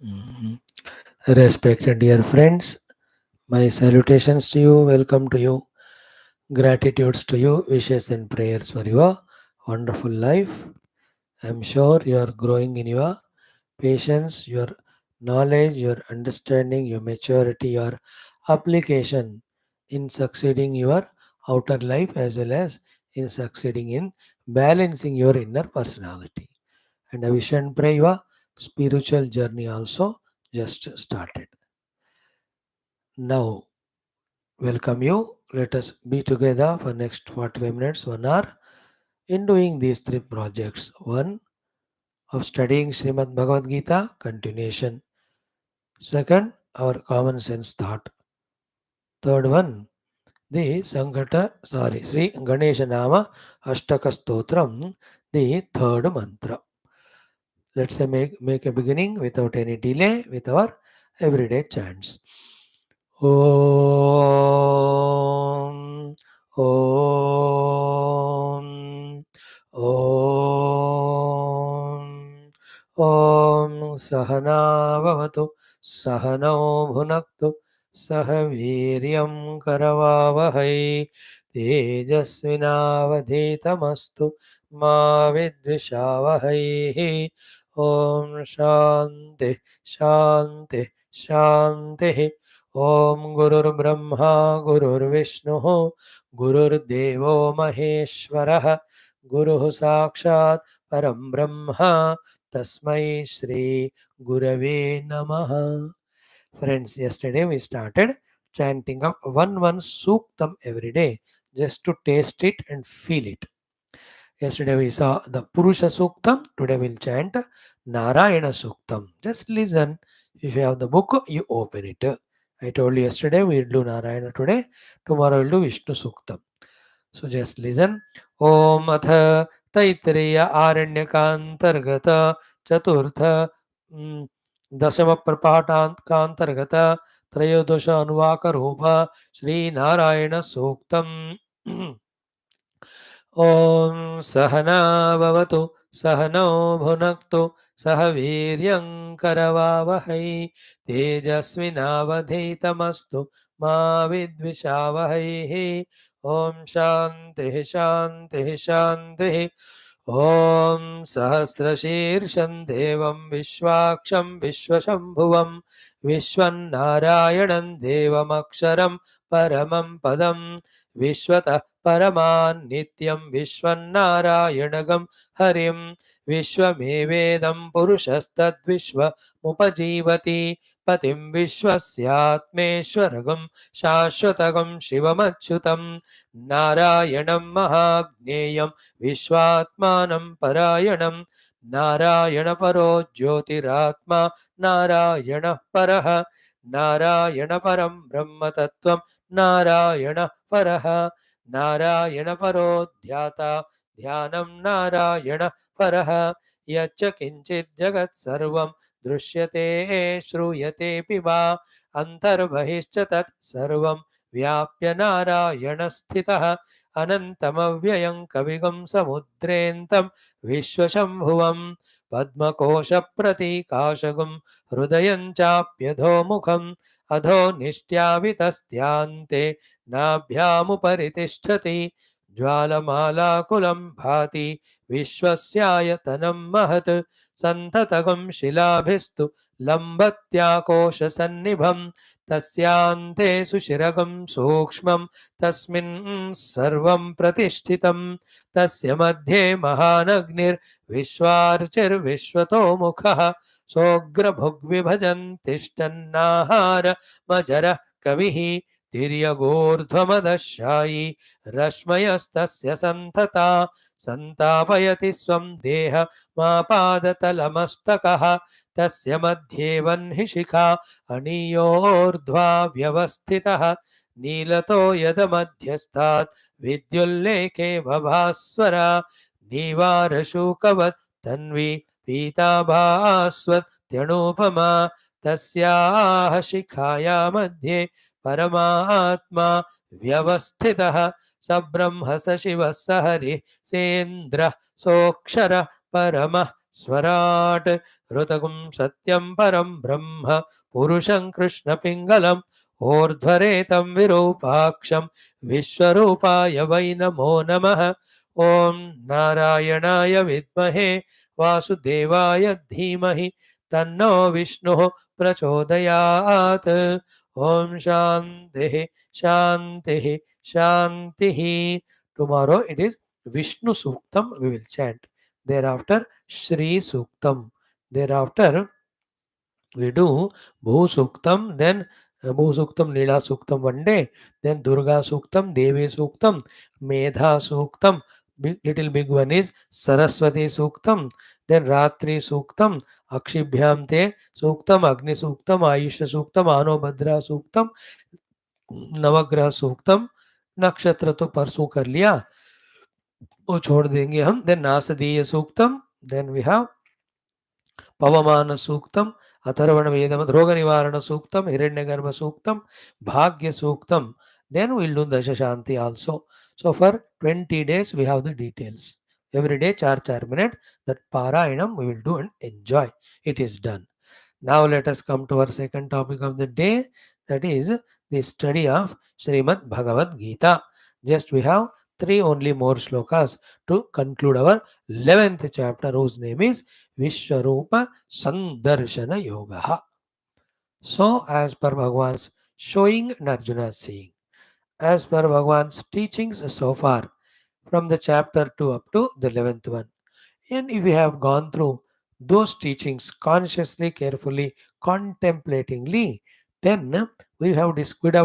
Mhm. Respected dear friends, my salutations to you, welcome to you, gratitudes to you, wishes and prayers for your wonderful life. I'm sure you are growing in your patience, your knowledge, your understanding, your maturity, your application in succeeding your outer life as well as in succeeding in balancing your inner personality. And I wish and pray your spiritual journey also just started. Now, welcome you. Let us be together for next 45 minutes, 1 hour in doing these three projects. One, of studying Srimad Bhagavad Gita, continuation. Second, our common sense thought. Third one, the Sri Ganesha Nama Ashtaka Stotram, the third mantra. Let's say make a beginning without any delay with our everyday chants. Om, Om, Om, Om Sahana Bhavatu, Sahano Bhunaktu, Sahaviryam Karavavahai, Tejasvinavadhetamastu, Ma Vidvishavahai. Om Shanti, Shanti, Shanti. Om Gurur Brahma, Gurur Vishnu, Gurur Devo Maheshwara, Guru Sakshat Param Brahma, Tasmai Shri Gurave Namaha. Friends, yesterday we started chanting of one suktam every day just to taste it and feel it. Yesterday we saw the Purusha Suktam. Today we'll chant Narayana Suktam. Just listen. If you have the book, you open it. I told you yesterday we'll do Narayana today. Tomorrow we'll do Vishnu Suktam. So just listen. Om Atha Taitreya Aranyakanthargata Chaturtha Dasama Prapatankantargata Trayodosha Anuvaka Rupa Sri Narayana Suktam. ॐ सहना भवतु सहनौ भुनक्तु सह वीर्यं करवावहै तेजस्विनावधीतमस्तु मा विद्विषावहैः ॐ शान्तिः शान्तिः शान्तिः ॐ सहस्रशीर्षं देवं विश्वाक्षं विश्वशम्भुवं विश्वन्नारायणं देवमक्षरं परमं पदं विश्वतः परमान् नित्यं विश्वन्नारायणगं हरिं विश्वमेवेदं पुरुषस्तद्विश्वमुपजीवति पतिं विश्वस्यात्मेश्वरगं शाश्वतगं शिवमच्युतं नारायणं महाज्ञेयं विश्वात्मानं परायणं नारायणपरो ज्योतिरात्मा नारायणः परः नारायणपरं ब्रह्मतत्त्वं नारायणः परः नारायणपरो ध्याता ध्यानं नारायणः परः यच्च किञ्चित् जगत् सर्वं दृश्यते श्रूयतेऽपि वा अन्तर्बहिश्च तत् सर्वं व्याप्य नारायणस्थितः अनन्तमव्ययं कविगं समुद्रेऽन्तं विश्वशम्भुवं पद्मकोशप्रतीकाशगं हृदयं चाप्यधोमुखम् अधो निष्ट्यावितस्त्यान्ते नाभ्यामुपरि तिष्ठति ज्वालमालाकुलं भाति विश्वस्यायतनं महत् सन्ततगं शिलाभिस्तु लम्बत्याकोशसन्निभं तस्यान्ते सुशिरगं सूक्ष्मं तस्मिन् सर्वं प्रतिष्ठितं तस्य मध्ये महानग्निर्विश्वार्चिर्विश्वतो मुखः सोऽग्रभुग्विभजन् तिष्ठन्नाहार मजरः कविः तिर्यगोर्ध्वमदशायी रश्मयस्तस्य सन्तता सन्तापयति स्वं देहमापादतलमस्तकः तस्य मध्ये वह्निशिखा अणियोर्ध्वा व्यवस्थितः नीलतो यदमध्यस्थात् विद्युल्लेखे भभास्वरा नीवारशूकवत् तन्वी पीताभास्वत्यणुपमा तस्याः शिखाया मध्ये परमात्मा व्यवस्थितः स ब्रह्म स शिवः स हरिः सेन्द्रः सोऽक्षरः परमः स्वराट ऋतगुं सत्यं परं ब्रह्म पुरुषं कृष्णपिङ्गलम् ऊर्ध्वरेतं विरूपाक्षं विश्वरूपाय वै नमो नमः ॐ नारायणाय विद्महे वासुदेवाय धीमहि तन्नो विष्णुः प्रचोदयात् ॐ शान्तिः शान्तिः शान्तिः. Tomorrow it is Vishnu Suktam we will chant. Thereafter Shri Suktam. Thereafter we do Bhu Suktam, then Bhu Suktam, Lila Suktam one day, then Durga Suktam, Devi Suktam, Medha Suktam, little big one is Saraswati Suktam, then Ratri Suktam, Akshibhyam Te Suktam, Agni Suktam, Ayusha Suktam, Anobhadra Suktam, नवग्रह सूक्तम. नक्षत्र तो परसों कर लिया, वो छोड़ देंगे हम. Then Nasadiya Suktam, then we have Pavamana Suktam, Atharvana Vedam, Roga Nivarana सूक्तम, हिरण्यगर्भ सूक्तम, भाग्य सूक्तम. Then we'll do Dasha Shanti also. So for 20 days we have the details. Every day 4 minutes. That Parayanam we will do and enjoy. It is done. Now let us come to our second topic of the day, that is the study of Srimad Bhagavad Gita. Just we have three only more shlokas to conclude our 11th chapter, whose name is Vishwarupa Sandarshana Yoga. So as per Bhagwan's showing and Arjuna's seeing, as per Bhagwan's teachings so far, from the chapter 2 up to the 11th one, and if we have gone through those teachings consciously, carefully, contemplatingly, then would have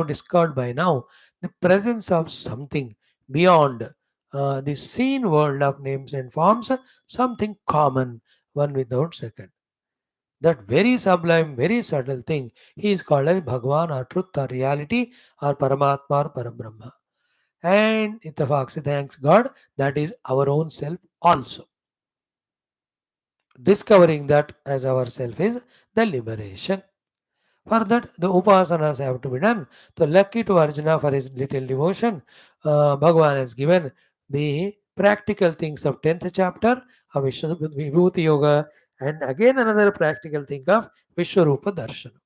discovered by now the presence of something beyond the seen world of names and forms, something common, one without second. That very sublime, very subtle thing, he is called as Bhagwan or truth or reality or Paramatma or Parabrahma. And Itafaqsi, thanks God, that is our own self also. Discovering that as ourself is the liberation. For that, the upasanas have to be done. So, lucky to Arjuna for his little devotion, Bhagavan has given the practical things of 10th chapter of Vibhuti Yoga, and again another practical thing of Vishwarupa Darshana,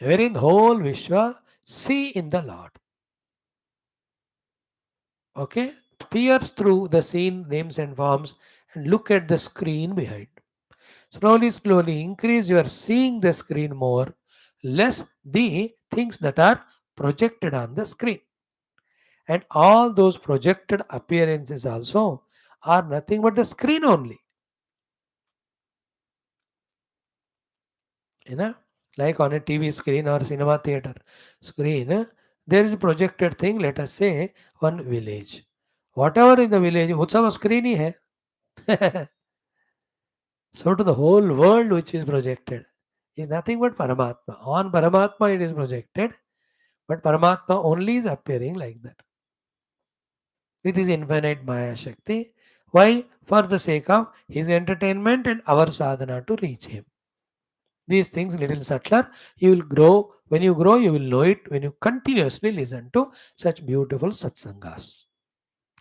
wherein the whole Vishwa see in the Lord. Okay? Pierce through the seen names and forms and look at the screen behind. Slowly, slowly increase your seeing the screen more, less the things that are projected on the screen. And all those projected appearances also are nothing but the screen only. You know, like on a TV screen or cinema theater screen, there is a projected thing, let us say, one village. Whatever in the village, वो सब screen ही है. So to the whole world which is projected is nothing but Paramatma. On Paramatma it is projected, but Paramatma only is appearing like that with his infinite Maya Shakti. Why? For the sake of his entertainment and our sadhana to reach him. These things little subtler. You will grow. When you grow, you will know it when you continuously listen to such beautiful satsangas.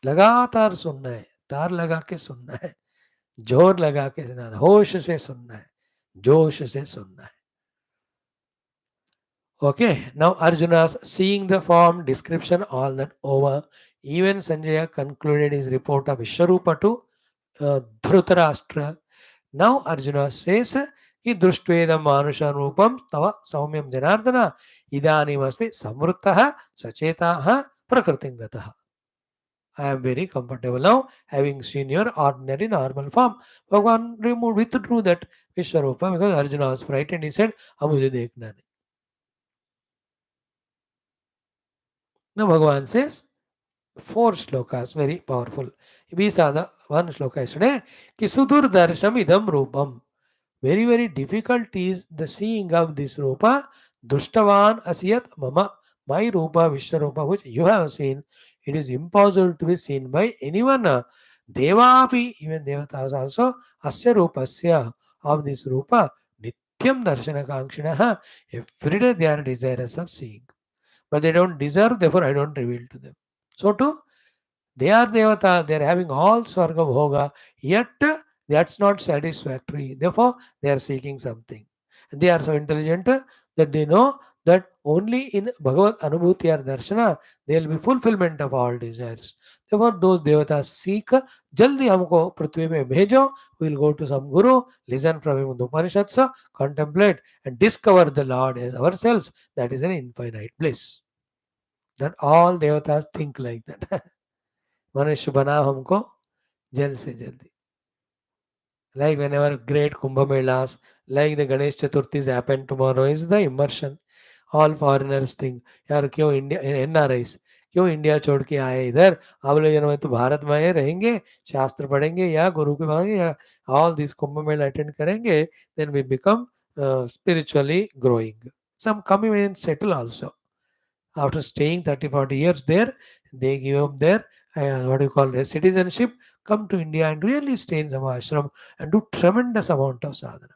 लगातार सुनना है, तार लगा के सुनना है, जोर लगा के सुनना है, होश से सुनना है, जोश से सुनना है. Okay, now Arjuna's seeing the form, description, all that over. Even Sanjaya concluded his report of Vishwarupa to Dhritarashtra. Now Arjuna says, कि दृष्ट्वेदं मानुषं रूपं तव सौम्यं जनार्दन इदानीमस्मि संवृत्तः सचेतः प्रकृतिं गतः. I am very comfortable now, having seen your ordinary normal form. Bhagavan withdrew that Vishwarupa because Arjuna was frightened. He said, अब मुझे देखना नहीं. Now Bhagavan says, 4 shlokas, very powerful. We saw the one shloka yesterday, कि सुदुर्दर्शम idam Rupam. Very, very difficult is the seeing of this Rupa. Drushtavan asiyat mama. My Rupa, Vishwarupa, which you have seen, it is impossible to be seen by anyone. Devapi, even Devatas also, asya Rupasya, of this Rupa, Nityam Darshana Kankshinaha. Every day they are desirous of seeing. But they don't deserve, therefore I don't reveal to them. So too, they are Devata, they are having all Swarga Bhoga, yet That's not satisfactory. Therefore, they are seeking something. They are so intelligent that they know that only in Bhagavad Anubhuti or Darshana there will be fulfillment of all desires. Therefore, those devatas seek, jaldi humko prithvi mein bhejo, we will go to some guru, listen from him the Upanishads, contemplate and discover the Lord as ourselves. That is an infinite bliss. That all devatas think like that. मनुष्य बना हमको जल्द से जल्दी. Like whenever great Kumbh Melas, like the Ganesh Chaturthis happen tomorrow, is the immersion. All foreigners think, यार क्यों India NRIs क्यों India छोड़ के आए इधर, अगले जन्म में तो भारत में ही रहेंगे, शास्त्र पढ़ेंगे या गुरु के पास या all these Kumbh Mela attend करेंगे, then we become spiritually growing. Some come even and settle also. After staying 30-40 years there, they give up their what do you call it, citizenship, come to India and really stay in some ashram and do tremendous amount of sadhana.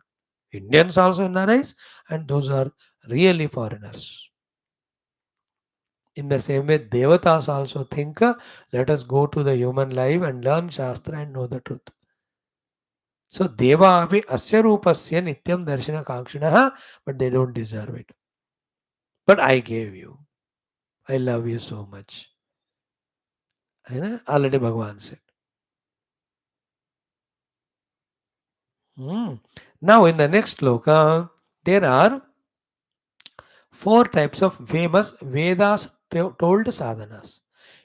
Indians also NRIs and those are really foreigners. In the same way, Devatas also think, let us go to the human life and learn Shastra and know the truth. So, Deva api asya rupasya nityam darshana kakshinaha, but they don't deserve it. But I gave you. I love you so much. है ना? Already Bhagavan said. Now, in the next sloka, there are four types of famous Vedas told sadhanas.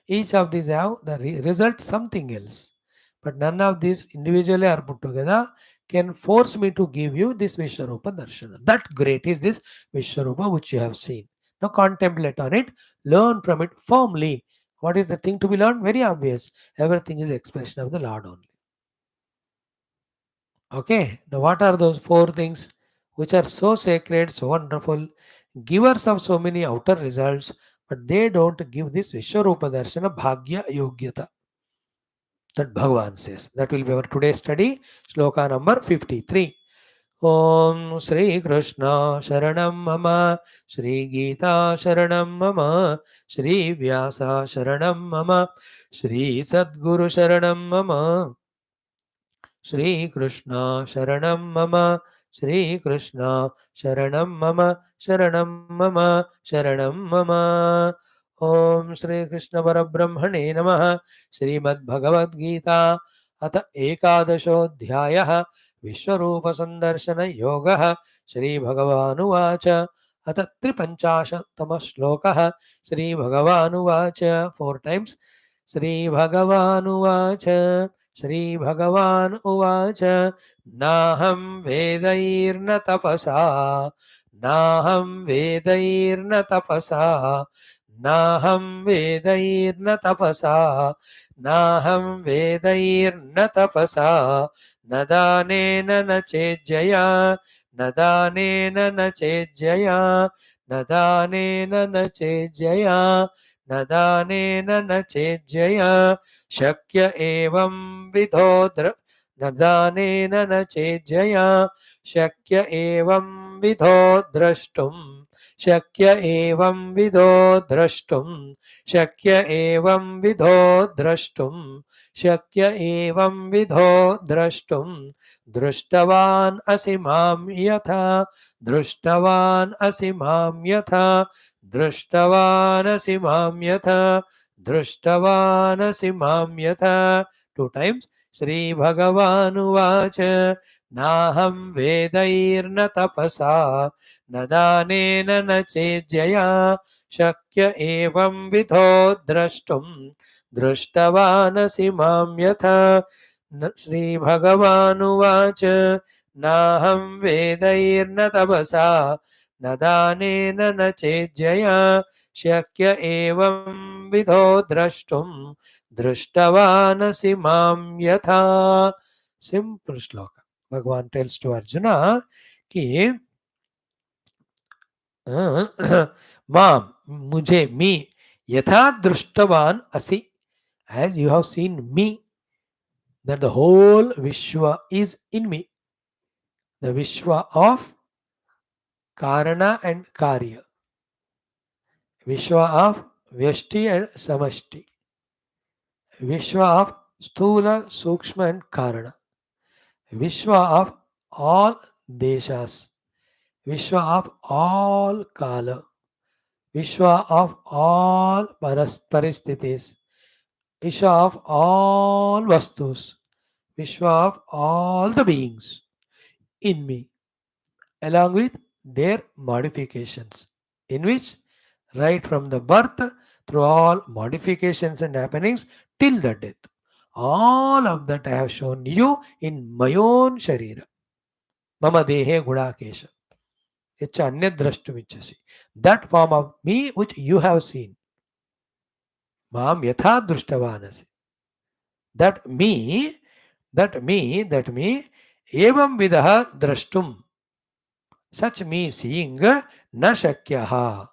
Each of these have the result something else. But none of these individually are put together can force me to give you this Vishwarupa Darshana. That great is this Vishwarupa which you have seen. Now contemplate on it, learn from it firmly. What is the thing to be learned? Very obvious. Everything is expression of the Lord only. Okay, now what are those four things which are so sacred, so wonderful, givers of so many outer results, but they don't give this Vishwarupa Darshana Bhagya Yogyata. That Bhagavan says. That will be our today's study, Shloka number 53. Om Sri Krishna Sharanam Mama, Sri Geetha Sharanam Mama, Sri Vyasa Sharanam Mama, Sri Sadguru Sharanam Mama. Shri Krishna Sharanam Mama, Shri Krishna Sharanam Mama, Sharanam Mama, Sharanam Mama. Om Shri Krishna Parabrahmane Namaha, Srimad Bhagavad Gita, Atha Ekadashodhyayah, Vishwarupa Sandarshana Yogaha, Shri Bhagavanuvacha, Atha Tripanchashatama Shlokaha, Shri Bhagavanuvacha, four times, Shri Bhagavanuvacha. श्रीभगवान् उवाच नाहं वेदैर्न तपसा नाहं वेदैर्न तपसा नाहं वेदैर्न तपसा नाहं वेदैर्न तपसा न दानेन न चेज्जया न दानेन न चेज्जया न दानेन न चेज्जया न दानेन न चेज्जया शक्य एवं विधो न दानेन न चेज्जया शक्य एवं विधो द्रष्टुं शक्य एवं विधो द्रष्टुं शक्य एवं विधो द्रष्टुं शक्य एवं विधो द्रष्टुं दृष्टवान् असि मां यथा दृष्टवान् असि मां यथा दृष्टवान् असि मां यथा दृष्टवानसि मां यथा. Two times. श्रीभगवानुवाच नाहं वेदैर्न तपसा न दानेन न चेज्जया शक्य एवं विधो द्रष्टुं दृष्टवानसि मां यथा. श्रीभगवानुवाच नाहं वेदैर्न तपसा न दानेन न चेज्जया शक्य एवं विधो द्रष्टुं दृष्टवानसि मां यथा. सिंपल श्लोक. भगवान टेल्स टू अर्जुना कि माम मुझे मी यथा दृष्टवान असि as you have seen me, that the whole Vishwa is in me, the Vishwa of Karana and Karya, Vishwa of Vyashti and Samashti, Vishwa of Sthula, Sukshma and Karana, Vishwa of all deshas, Vishwa of all kala, Vishwa of all paristhithis, Vishwa of all vastus, Vishwa of all the beings in me, along with their modifications, in which right from the birth through all modifications and happenings till the death, all of that I have shown you in my own sharira, mama dehe gudakesha. It's anya drashtumichasi. That form of me which you have seen, mam yatha drushtavanasi. That me, that me, evam vidaha drashtum. Such me seeing na shakyaha.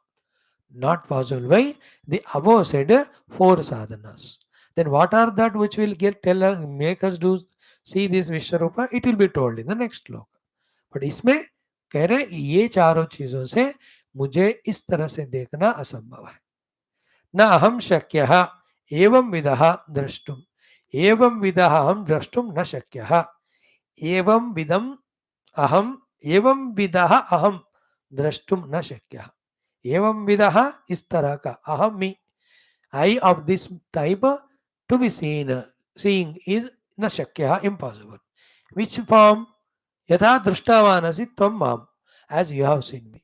Not possible. Why? The above said four sadhanas. Then what are that which will get tell us, make us do see this Vishwarupa? It will be told in the next श्लोक. But इसमें कह रहे ये चारों चीजों से मुझे इस तरह से देखना असंभव है. न अहम शक्यः एवं विदः द्रष्टुम, एवं विदः अहम द्रष्टुम न शक्यः, एवं विदम अहम, एवं विदः अहम द्रष्टुम न शक्यः, एवं विदः इस तरह का अहम मी, I of this type to be seen, seeing is न शक्यः impossible. Which form? यथा दृष्टवानसि त्वं माम, as you have seen me.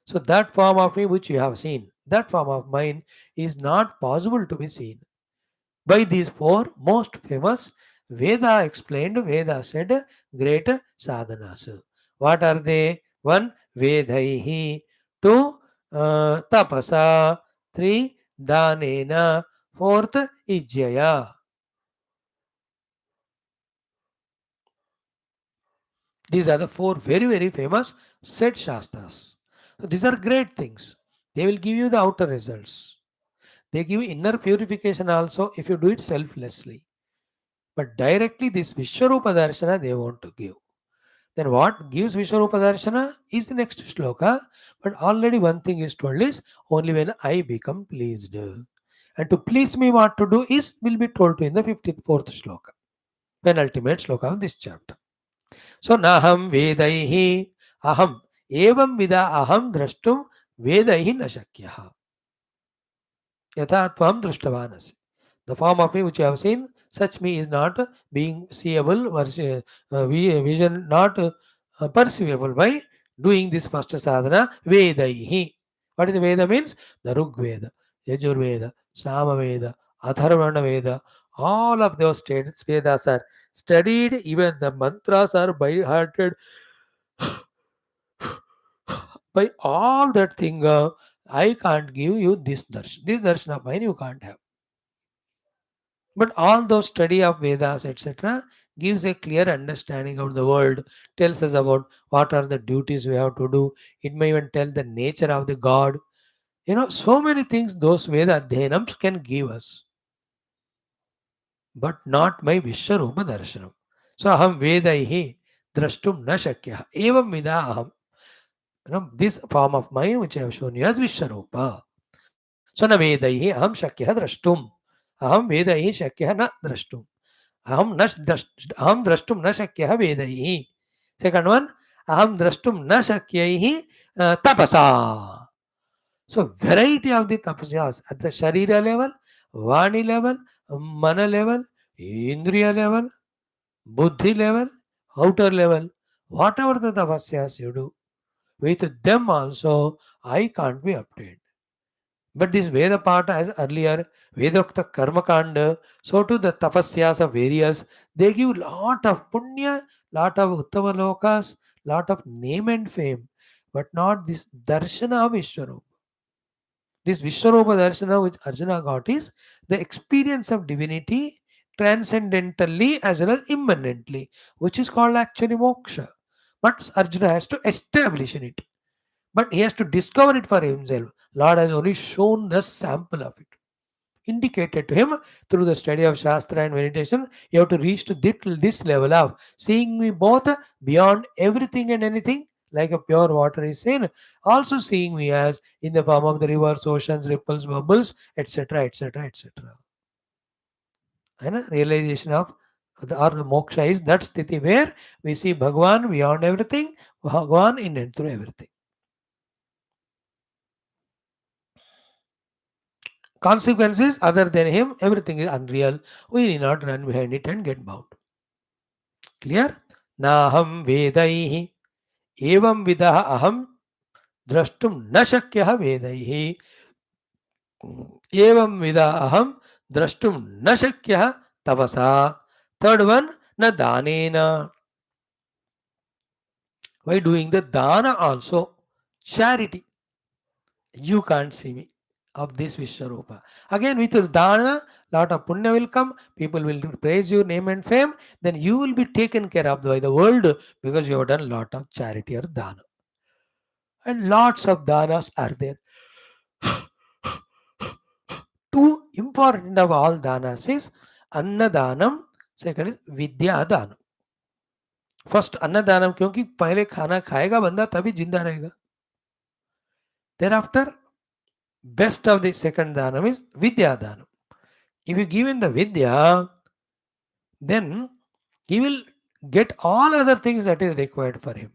So that form of me which you have seen, that form of mine is not possible to be seen. By these four most famous Veda explained, Veda said great sadhanas. What are they? One, Vedaihi. Two, Tapasa. Three, Danena. Fourth, Ijjaya. These are the four very, very famous said Shastras. So these are great things. They will give you the outer results. They give inner purification also if you do it selflessly. But directly this Vishwarupa Darshana they want to give. Then what gives Vishwarupa Darshana is the next shloka. But already one thing is told is only when I become pleased. And to please me what to do is will be told to in the 54th shloka. Penultimate shloka of this chapter. So naham vedaihi aham evam vida aham drashtum vedaihi na shakyah. Yatha tvam drushtavanasi. The form of me which you have seen, such me is not being seeable, vision not perceivable by doing this first sadhana, Vedaihi. What is Veda means? The Rug Veda, Yajur Veda, Sama Veda, Atharvana Veda, all of those states, Vedas are studied, even the mantras are by hearted. By all that thing, I can't give you this darshan. This darshan of mine you can't have. But all those study of Vedas, etc., gives a clear understanding of the world, tells us about what are the duties we have to do. It may even tell the nature of the God. So many things those Veda Dhenams can give us, but not my Vishwarupa Darshanam. So aham Vedaihi drashtum na shakyah. Evam vida aham. This form of mind which I have shown you as Vishwarupa. So na Vedaihi aham shakyah drashtum. Aham Vedaihi shakyah na drashtum. अहम द्रष्टुम न शक्यः वेदैः. Second one, aham drashtum na shakyaihi tapasa. So variety of the tapasas at the sharira level, vani level, mana level, indriya level, buddhi level, outer level, whatever the tapasyas you do, with them also I can't be obtained. But this Veda part as earlier, Vedokta Karma Kanda, so too the tapasyas of various, they give lot of punya, lot of uttama lokas, lot of name and fame, but not this darshana of Vishwarupa. This Vishwarupa darshana which Arjuna got is the experience of divinity transcendentally as well as immanently, which is called actually moksha. But Arjuna has to establish in it. But he has to discover it for himself. Lord has only shown the sample of it, indicated to him through the study of Shastra and meditation. You have to reach to this level of seeing me both beyond everything and anything, like a pure water is seen, also seeing me as in the form of the rivers, oceans, ripples, bubbles, etc., etc., etc. And a realization of or the moksha is that sthiti where we see Bhagwan beyond everything, Bhagwan in and through everything. Consequences other than him, everything is unreal. We need not run behind it and get bound. Clear? Naham vedaihi evam vidah aham drashtum na shakyah vedaihi evam vidah aham drashtum na shakyah tavasa. Third one, na danena. By doing the dana also, charity. You can't see me of this Vishwarupa. Again, with your dana, lot of punya will come, people will praise your name and fame, then you will be taken care of by the world because you have done lot of charity or dana. And lots of danas are there. Two important of all danas is Annadanam, second is Vidya Danam. First Annadanam क्योंकि पहले खाना खाएगा बंदा तभी जिंदा रहेगा. Thereafter, best of the second dhanam is Vidya Dhanam. If you give him the Vidya, then he will get all other things that is required for him.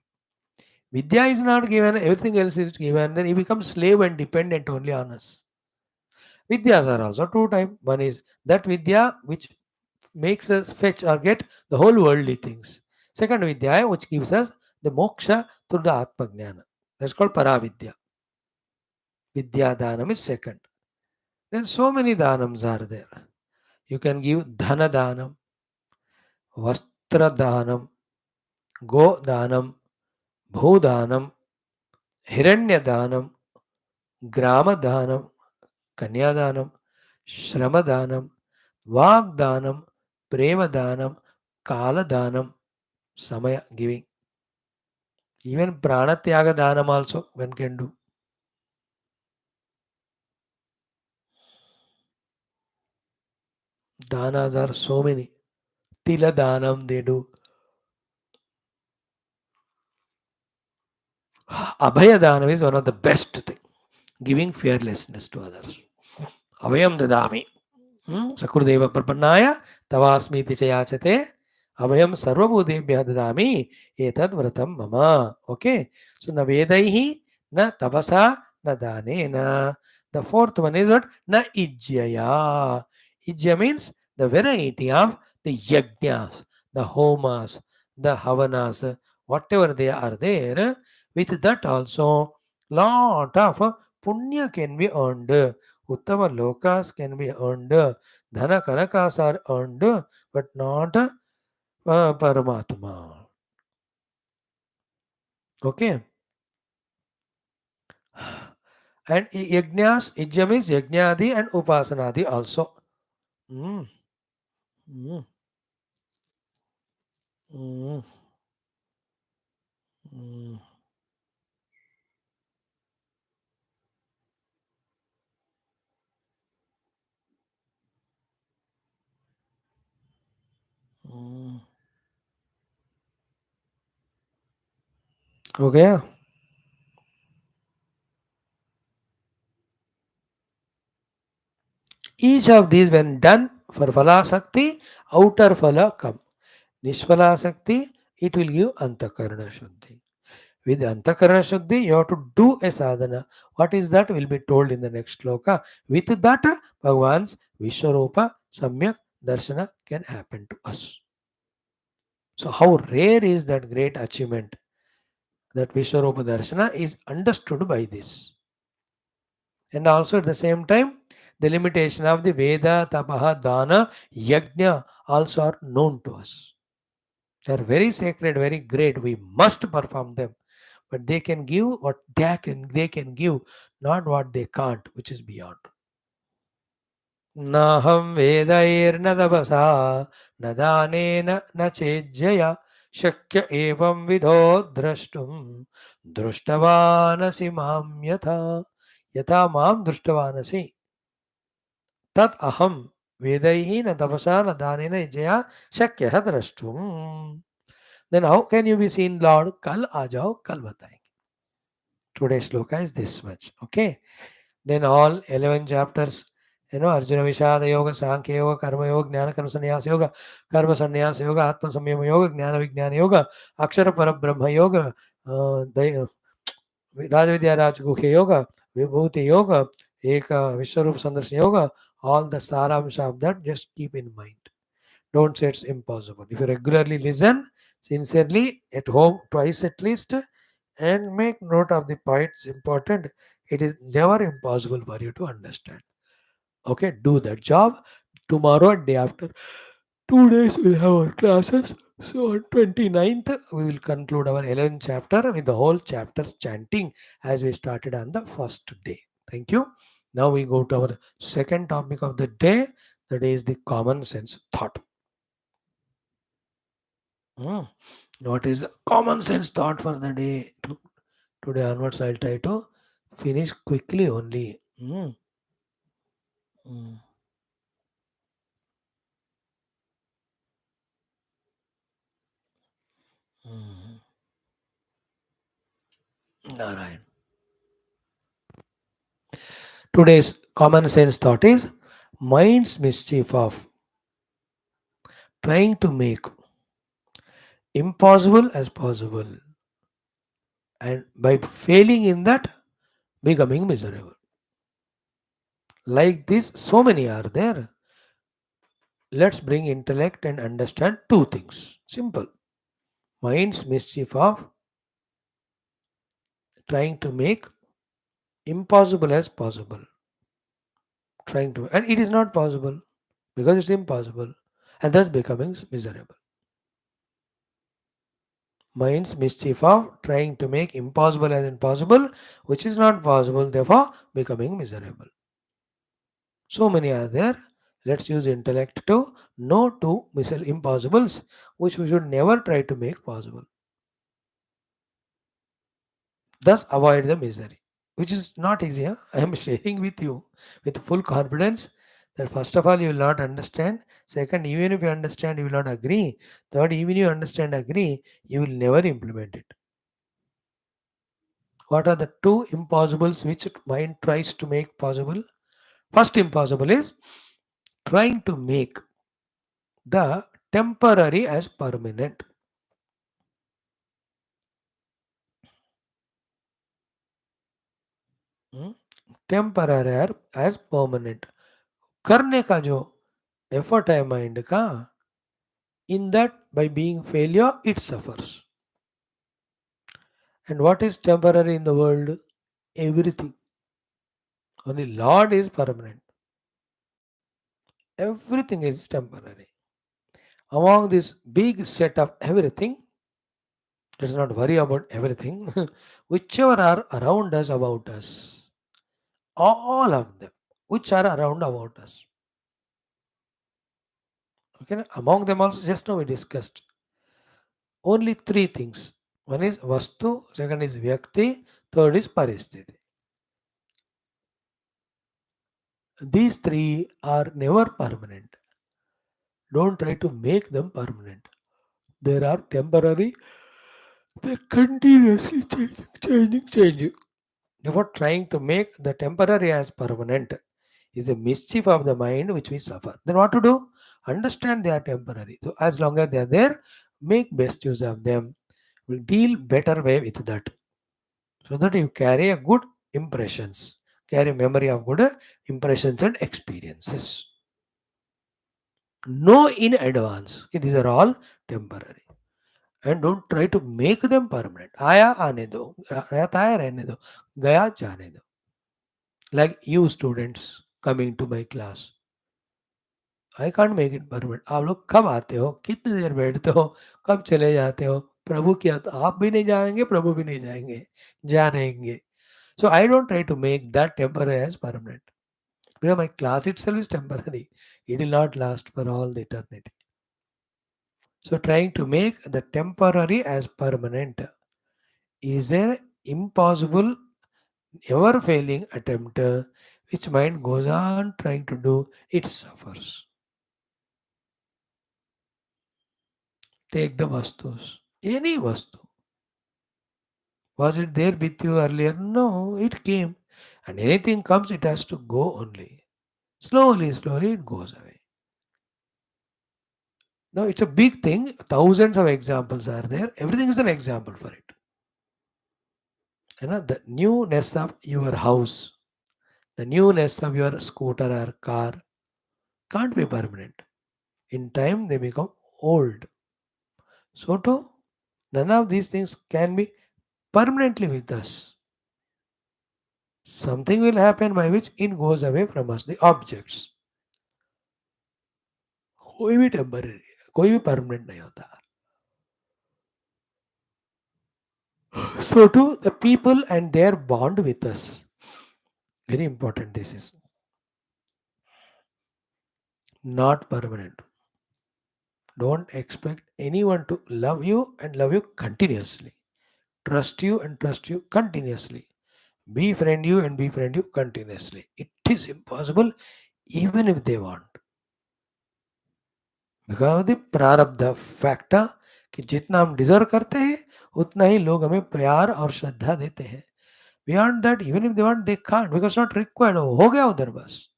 Vidya is not given, everything else is given, then he becomes slave and dependent only on us. Vidyas are also two types. One is that Vidya which makes us fetch or get the whole worldly things. Second Vidya which gives us the moksha through the Atma Jnana. That's called Paravidya. Vidya Dhanam is second. Then so many dhanams are there. You can give Dhana Dhanam, Vastra Dhanam, Go Dhanam, Bhudanam, Hiranya Dhanam, Grama Dhanam, Kanya Dhanam, Shrama Dhanam, Vag Dhanam, Prema Dhanam, Kala Dhanam, Samaya giving. Even Pranatyaga Dhanam also one can do. Danas are so many. Tila Dhanam they do. Abhaya Dhanam is one of the best thing. Giving fearlessness to others. Avayam Dadami. सकृदेव प्रपन्नाय तवास्मीति च याचते अभयं सर्वभूतेभ्यः ददामि एतद् व्रतं मम. Okay, so न वेदैः न तपसा न दानेन. The fourth one is what? Na ijjaya. Ijja means the variety of the yajnas, the homas, the havanas, whatever they are there. With that also, lot of punya can be earned. Uttama lokas can be earned. Dhana kanakas are earned, but not Paramatma. Okay. And yajnas, ijja means yajnadi and upasanadi also. Mm, mm, mm, mm, mm. Okay. Each of these, when done for Phala Sakti, outer Phala come. Nishphala Sakti, it will give Antakarana Shuddhi. With Antakarana Shuddhi, you have to do a sadhana. What is that will be told in the next shloka. With that, Bhagwan's Vishwarupa Samyak Darshana can happen to us. So, how rare is that great achievement that Vishwarupa Darshana is understood by this. And also at the same time, the limitation of the Veda, Tapaha, Dana, Yajna also are known to us. They are very sacred, very great. We must perform them. But they can give what they can give, not what they can't, which is beyond. Naham vedair nadavasa nadanena nachejaya shakya evam vidho drashtum drushtavanasi mam yatha yatha mam drushtavanasi tat aham vedaihi na tapasa na danena jaya shakya drashtum. Then how can you be seen, Lord? Kal aa jao, kal batayenge. Today's shloka is this much. Okay. Then all 11 chapters Arjuna Vishada Yoga, Sankhya Yoga, Karma Yoga, Jnana Karma Sannyasa Yoga, Karma Sannyasa Yoga, Atma Samyama Yoga, Jnana Vijnana Yoga, Akshara Parabrahma Yoga, Rajavidya Rajgukha Yoga, Vibhuti Yoga, Eka Vishwarupa Sandarsana Yoga, all the saramsha of that, just keep in mind. Don't say it's impossible. If you regularly listen, sincerely, at home, twice at least, and make note of the points important, it is never impossible for you to understand. Okay, do that job. Tomorrow and day after, 2 days we'll have our classes. So on 29th, we will conclude our 11th chapter with the whole chapters chanting as we started on the first day. Thank you. Now we go to our second topic of the day, that is the common sense thought. Hmm. What is the common sense thought for the day? Today onwards, I'll try to finish quickly only. Mm. Mm. Narayan. Today's common sense thought is mind's mischief of trying to make impossible as possible, and by failing in that, becoming miserable. Like this, so many are there. Let's bring intellect and understand two things. Simple. Mind's mischief of trying to make impossible as possible. Trying to, and it is not possible because it's impossible, and thus becoming miserable. Mind's mischief of trying to make impossible as impossible, which is not possible, therefore becoming miserable. So many are there. Let's use intellect to know two impossibles, which we should never try to make possible. Thus, avoid the misery, which is not easy. Huh? I am sharing with you with full confidence that first of all, you will not understand. Second, even if you understand, you will not agree. Third, even you understand, agree, you will never implement it. What are the two impossibles which mind tries to make possible? First impossible is trying to make the temporary as permanent. Hmm? Temporary as permanent. करने का जो effort है mind का, in that by being failure it suffers. And what is temporary in the world? Everything. Only Lord is permanent. Everything is temporary. Among this big set of everything, let's not worry about everything. Whichever are around us, about us, all of them, which are around about us. Okay, among them also, just now we discussed only three things. One is Vastu, second is Vyakti, third is Paristhiti. These three are never permanent. Don't try to make them permanent. They are temporary, they continuously changing. Therefore, trying to make the temporary as permanent is a mischief of the mind which we suffer. Then what to do? Understand they are temporary. So as long as they are there, make best use of them. We deal better way with that. So that you carry a good impressions, carry memory of good impressions and experiences. Know in advance. Okay, these are all temporary. And don't try to make them permanent. आया आने दो, रहता है रहने दो, गया जाने दो. Like you students coming to my class. I can't make it permanent. आप लोग कब आते हो, कितनी देर बैठते हो, कब चले जाते हो, प्रभु किया तो आप भी नहीं जाएंगे, प्रभु भी नहीं जाएंगे, जा रहेंगे. So I don't try to make that temporary as permanent. Because my class itself is temporary. It will not last for all the eternity. So trying to make the temporary as permanent is an impossible, ever failing attempt which mind goes on trying to do, it suffers. Take the vastus, any vastu. Was it there with you earlier? No, it came. And anything comes, it has to go only. Slowly, slowly it goes away. Now it's a big thing. Thousands of examples are there. Everything is an example for it. The newness of your house, the newness of your scooter or car can't be permanent. In time, they become old. So too, none of these things can be permanently with us. Something will happen by which it goes away from us. The objects, कोई भी temporary, कोई भी permanent नहीं होता. So too, the people and their bond with us. Very important. This is not permanent. Don't expect anyone to love you and love you continuously. Trust you and trust you continuously. Befriend you and befriend you continuously. It is impossible even if they want. Because the प्रारब्ध factor कि जितना हम deserve करते हैं उतना ही लोग हमें प्यार और श्रद्धा देते हैं. Beyond that even if they want they can't because not required. हो गया उधर बस.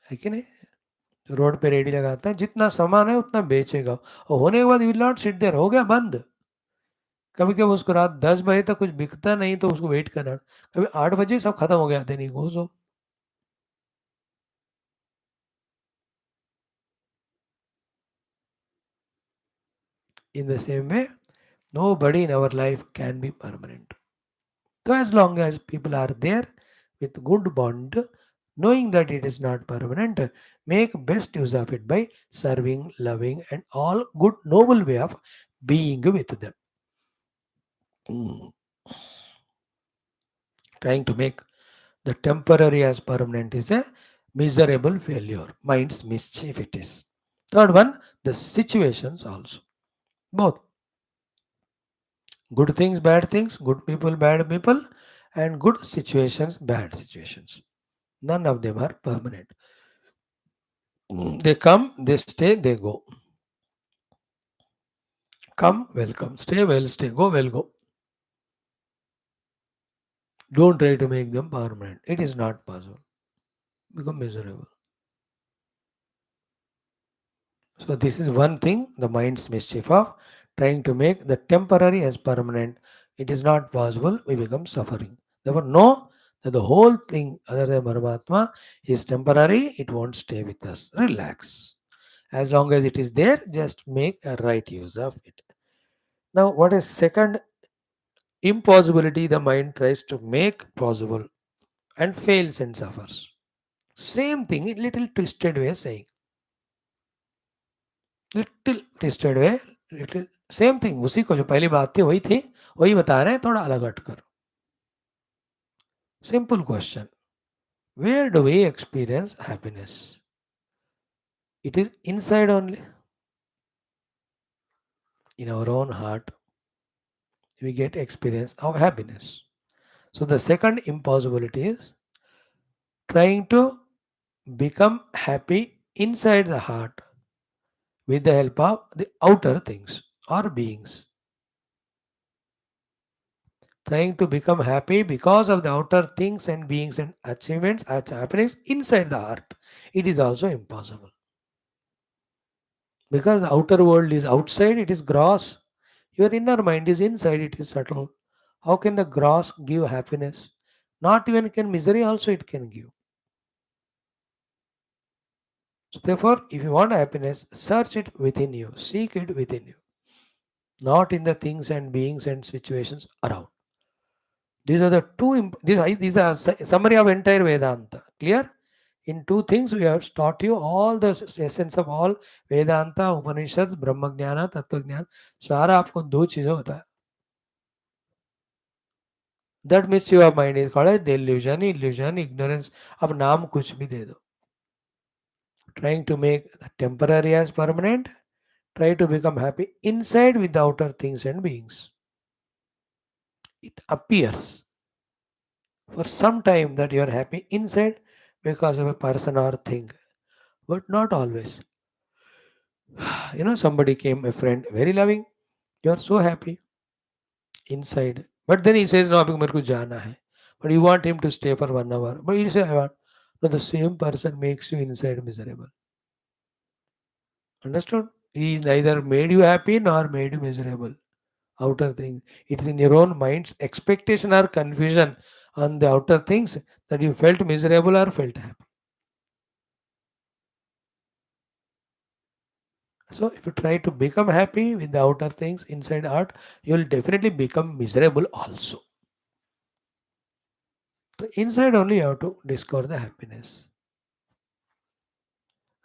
है कि नहीं? जो रोड पे रेडी लगाता है जितना सामान है उतना बेचेगा और होने के बाद विल नॉट सिट देयर. हो गया बंद. कभी कभी उसको रात 10 बजे तक कुछ बिकता नहीं तो उसको वेट करना. कभी 8 बजे सब खत्म हो गया. Then he goes home. In the same way, nobody in our life can be permanent. So as long as people are there with good bond, knowing that it is not permanent, make best use of it by serving, loving, and all good noble way of being with them. Mm. Trying to make the temporary as permanent is a miserable failure. Mind's mischief it is. Third one, the situations also. Both. Good things, bad things, good people, bad people, and good situations, bad situations. None of them are permanent. They come, they stay, they go. Come, welcome. Stay, well, stay. Go, well, go. Don't try to make them permanent. It is not possible. Become miserable. So, this is one thing the mind's mischief of trying to make the temporary as permanent. It is not possible. We become suffering. Therefore, know that the whole thing, other than Paramatma, is temporary. It won't stay with us. Relax. As long as it is there, just make a right use of it. Now, what is second impossibility the mind tries to make possible and fails and suffers? Same thing in little twisted way saying. Little twisted way, little same thing. उसी को जो पहली बात थी वही थी, वही बता रहे हैं थोड़ा अलग हटकर. Simple question. Where do we experience happiness? It is inside only. In our own heart, we get experience of happiness. So the second impossibility is trying to become happy inside the heart with the help of the outer things or beings. Trying to become happy because of the outer things and beings and achievements, happiness inside the heart. It is also impossible. Because the outer world is outside, it is gross. Your inner mind is inside, it is subtle. How can the gross give happiness? Not even can misery also it can give. So therefore, if you want happiness, search it within you, seek it within you, not in the things and beings and situations around. These are the two. These are summary of entire Vedanta. Clear? In two things we have taught you all the essence of all Vedanta, Upanishads, Brahma Jnana, Tattva Jnana. सारा आपको दो चीजों बताया. That mischief of mind is called as delusion, illusion, ignorance. अब नाम कुछ भी दे दो. Trying to make the temporary as permanent. Try to become happy inside with the outer things and beings. It appears for some time that you are happy inside because of a person or thing, but not always. Somebody came, a friend, very loving, you are so happy inside, but then he says, no, अभी मेरे को जाना है. but you want him to stay for 1 hour. But you say, I want. No, the same person makes you inside miserable. Understood? He is neither made you happy nor made you miserable. Outer thing. It's in your own mind's expectation or confusion on the outer things that you felt miserable or felt happy. So if you try to become happy with the outer things inside art, you will definitely become miserable also. So inside only you have to discover the happiness.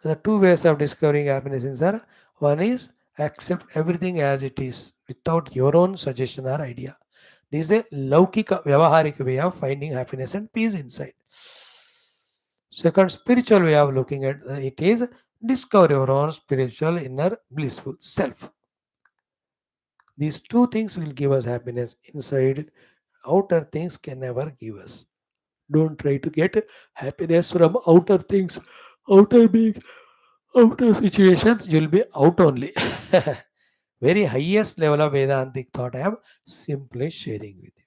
The two ways of discovering happiness inside. One is accept everything as it is without your own suggestion or idea. This is a laukika vyavaharika way of finding happiness and peace inside. Second, spiritual way of looking at it is discover your own spiritual inner blissful self. These two things will give us happiness inside. Outer things can never give us. Don't try to get happiness from outer things, outer being, outer situations. You'll be out only. Very highest level of Vedantic thought I am simply sharing with you.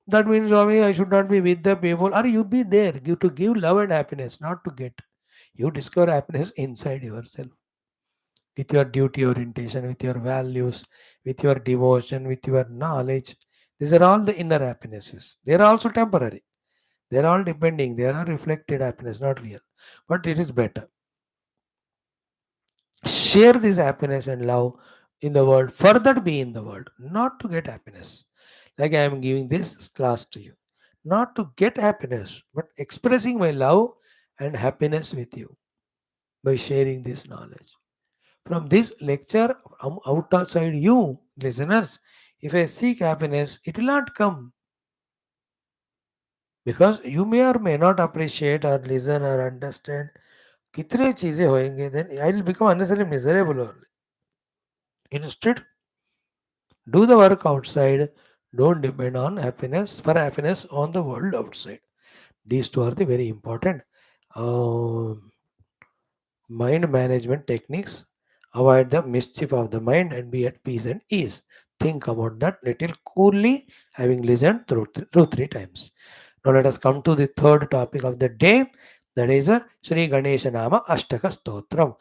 That means, Swami, I should not be with the people. Or you be there to give love and happiness, not to get. You discover happiness inside yourself with your duty orientation, with your values, with your devotion, with your knowledge. These are all the inner happinesses. They are also temporary. They are all depending. They are reflected happiness, not real. But it is better. Share this happiness and love in the world, further be in the world, not to get happiness. Like I am giving this class to you, not to get happiness, but expressing my love and happiness with you by sharing this knowledge. From this lecture, outside you, listeners, if I seek happiness, it will not come because you may or may not appreciate or listen or understand. कितने चीजें होंगे, then I will become unnecessarily miserable only. Instead, do the work outside. Don't depend on happiness for happiness on the world outside. These two are the very important mind management techniques. Avoid the mischief of the mind and be at peace and ease. Think about that little coolly, having listened through 3 times. Now let us come to the third topic of the day. That is a Sri Ganesha Nama Ashtaka Stotram.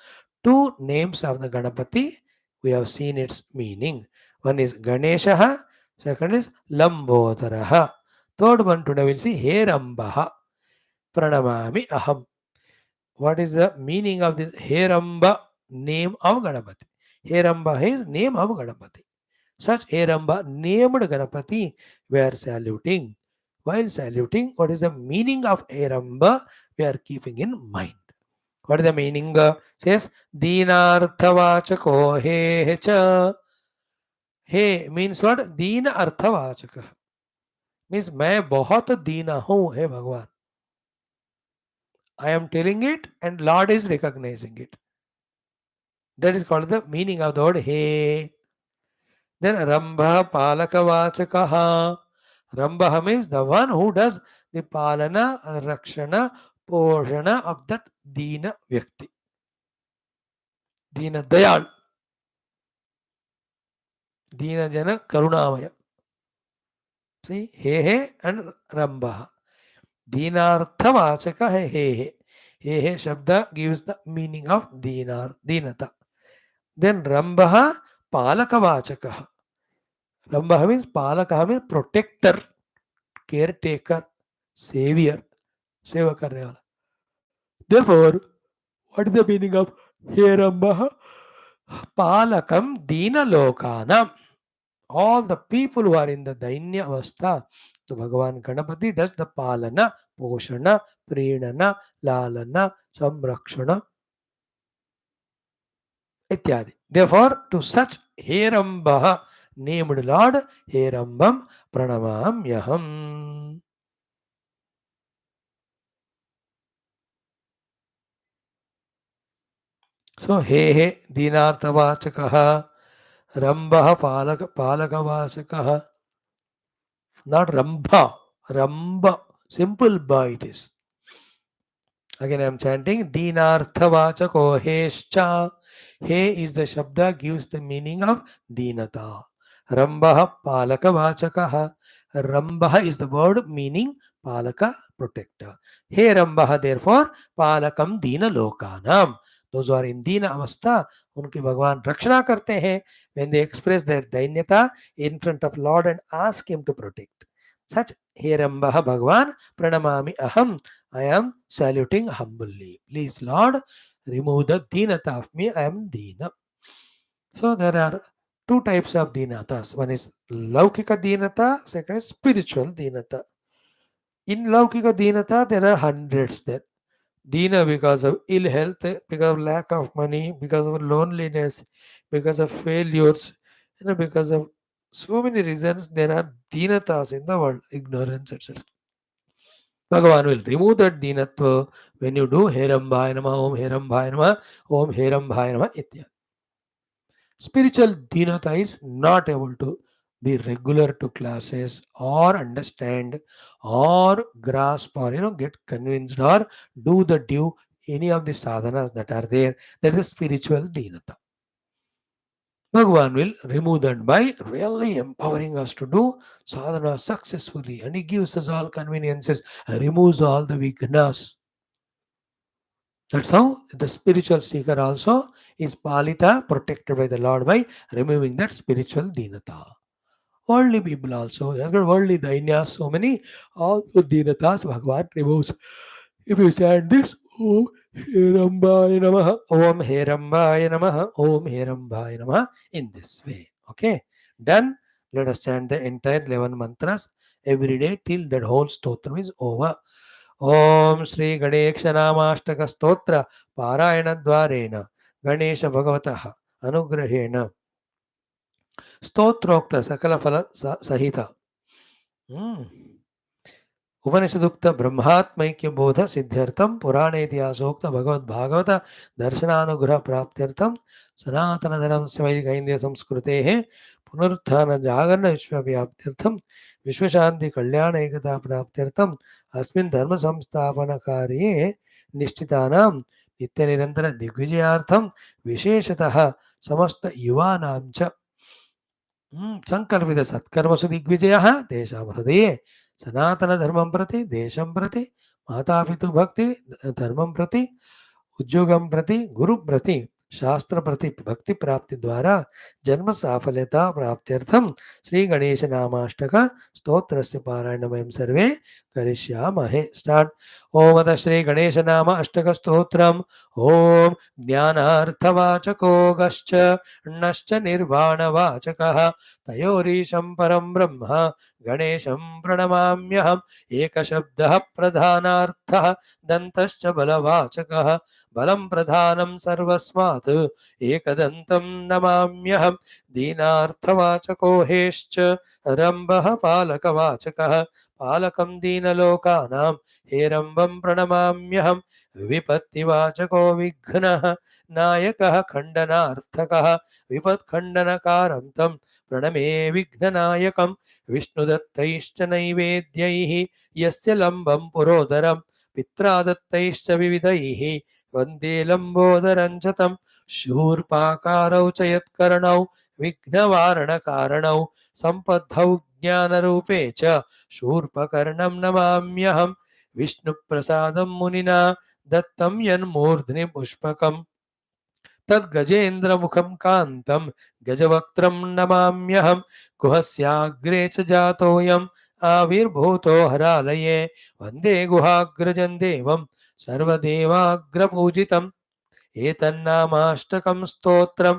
Two names of the Ganapati. We have seen its meaning. One is Ganesha, second is Lambodharaha. Third one today we'll see Herambaha. Pranamami Aham. What is the meaning of this Heramba name of Ganapati? Heramba is name of Ganapati. Such Heramba named Ganapati we are saluting. While saluting, what is the meaning of Heramba we are keeping in mind. What is the meaning? Says Deenarthavachako he cha. He means what? Deen Arthavachaka. Means मैं बहुत दीना हूँ हे भगवान. I am telling it and Lord is recognizing it. That is called the meaning of the word he. Then Rambha Palakavachakaha. Rambha means the one who does the Palana, Rakshana, Poshana of that Dina Vyakti. Dina Dayal. Dina Jana Karunamaya. See, he and Rambha. Deenarthavachaka hai he. He Shabda gives the meaning of Deenata. Then Rambha Palakavachaka. Rambha means Palaka means protector, caretaker, savior, seva karne wala. Therefore, what is the meaning of here Rambha? Palakam Dina Lokanam. All the people who are in the Dainya Avastha, so Bhagavan Ganapati does the Palana, Poshana, Prenana, Lalana, Samrakshana, ityadi. Therefore, to such Herambha named Lord, Herambam Pranamam Yaham. So, he Dinarthavachakaha, Rambha Palakavachakaha, not Rambha, Ramba, simple ba it is. Again, I am chanting Dinarthavachako Hescha. He is the Shabda gives the meaning of Dinata. Rambha Palakavachakaha. Rambaha is the word meaning Palaka, protector. He Rambaha, therefore, Palakam Dina Lokanam. Those who are in Dina Avastha, उनकी भगवान रक्षणा करते हैं. When they express their dainyata in front of Lord and ask him to protect. Such He Rambaha Bhagwan Pranamami Aham. I am saluting humbly. Please, Lord, remove the Dinata of me. I am Dina. So there are two types of dinatas. One is Laukika dinata, second is spiritual dinata. In Laukika dinata, there are hundreds there. Dina because of ill health, because of lack of money, because of loneliness, because of failures, because of so many reasons there are dinatas in the world, ignorance, etc. Bhagavan will remove that dinatva when you do Herambhaya Nama, Om Herambhaya Nama, Om Herambhaya Nama, ityadi. Spiritual dinata is not able to be regular to classes or understand or grasp or get convinced or do any of the sadhanas that are there. That is spiritual dinata. Bhagavan will remove that by really empowering us to do sadhana successfully, and he gives us all conveniences and removes all the weakness. That's how the spiritual seeker also is palita, protected by the Lord by removing that spiritual dinata. Worldly people also, as got worldly dainyas, so many, all the dinatas Bhagavan removes. If you chant this, Om Herambhaya Namaha, Om Herambhaya Namaha, Om Herambhaya Namaha, in this way. Okay, done. Let us chant the entire 11 mantras every day till that whole stotram is over. ओम श्री गणेश नामाष्टक स्तोत्र पारायण द्वारेण गणेश भगवतः अनुग्रहेण स्तोत्रोक्त सकल फल सहित उपनिषदुक्त ब्रह्मात्मैक्य बोध सिद्ध्यर्थम पुराणेतिहासोक्त भगवद्भागवत दर्शनानुग्रह प्राप्त्यर्थम सनातन धर्म से वैदिक हिंदी संस्कृते पुनरुत्थान जागरण विश्वव्याप्त्यर्थम विश्वशांति कल्याण एकता प्राप्त्यर्थम अस्मिन् धर्म संस्थापन कार्ये निश्चितानां नित्य निरंतर दिग्विजयार्थम विशेषतः समस्त युवानां च संकल्पित सत्कर्मसु दिग्विजयः तेषां हृदये सनातनधर्मं प्रति देशं प्रति मातापितु भक्ति धर्मं प्रति उद्योगं प्रति गुरु प्रति शास्त्र प्रति भक्ति प्राप्ति द्वारा जन्म साफल्यता प्राप्त्यर्थम श्री गणेश नामाष्टक स्तोत्रस्य पारायणं वयं सर्वे करिष्यामहे. स्टार्ट. ओम अथ श्री गणेश नाम अष्टक स्तोत्रम्. ओम ज्ञानार्थवाचको गश्च नश्च निर्वाणवाचकः तयोरीशं परं ब्रह्म गणेशं प्रणमाम्यहम्. एकशब्दः प्रधानार्थः दन्तश्च बलवाचकः बलं प्रधानं सर्वस्मात् एकदन्तं नमाम्यहं. दीनार्थवाचको हेश्च रम्भः पालकवाचकः पालकं दीनलोकानां हेरम्बं प्रणमाम्यहं. विपत्तिवाचको विघ्नः नायकः खण्डनार्थकः विपत्खण्डनकारं तं प्रणमे विघ्ननायकं. विष्णुदत्तैश्च नैवेद्यैः यस्य लम्बं पुरोदरं पित्रादत्तैश्च विविधैः वन्दे लम्बोदरं च तं. शूर्पाकारौ च यत्कर्णौ विघ्नवारणकारणौ सम्पद्धौ ज्ञानरूपे च शूर्पकर्णं नमाम्यहं. विष्णुप्रसादं मुनिना दत्तं यन्मूर्ध्नि पुष्पकम् तद्गजेन्द्रमुखं कान्तं गजवक्त्रं नमाम्यहं. गुहस्याग्रे च जातोऽयम् आविर्भूतो हरालये वन्दे गुहाग्रजं देवं सर्वदेवाग्रपूजितम्. एतन्नामाष्टकं स्तोत्रं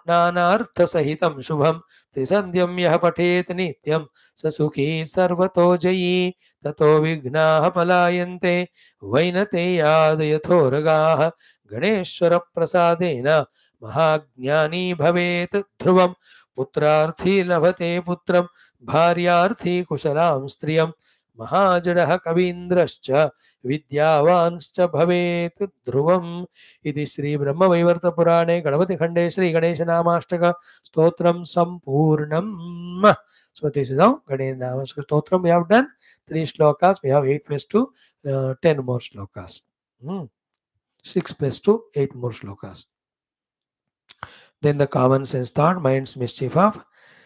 नानार्थसहितं शुभं त्रिसन्ध्यं यः पठेत् नित्यं स सुखी सर्वतो जयी. ततो विघ्नाः पलायन्ते वैनतेयाद यथोरगाः. गणेश्वरप्रसादेन महाज्ञानी भवेत् ध्रुवं. पुत्रार्थी लभते पुत्रं भार्यार्थी कुशलां स्त्रियं. महाजडः कवीन्द्रश्च विद्यावांश्च भवेत् ध्रुवम्. इति श्री ब्रह्मवैवर्त पुराणे गणपतिखण्डे Shri Ganesh नामाष्टक stotram संपूर्णम्. So this is how Ganesh Namashtaka Stotram we have done. 3 shlokas. We have 8 plus 2, 10 more shlokas. 6 plus 2, 8 more shlokas. Then the common sense thought, mind's mischief of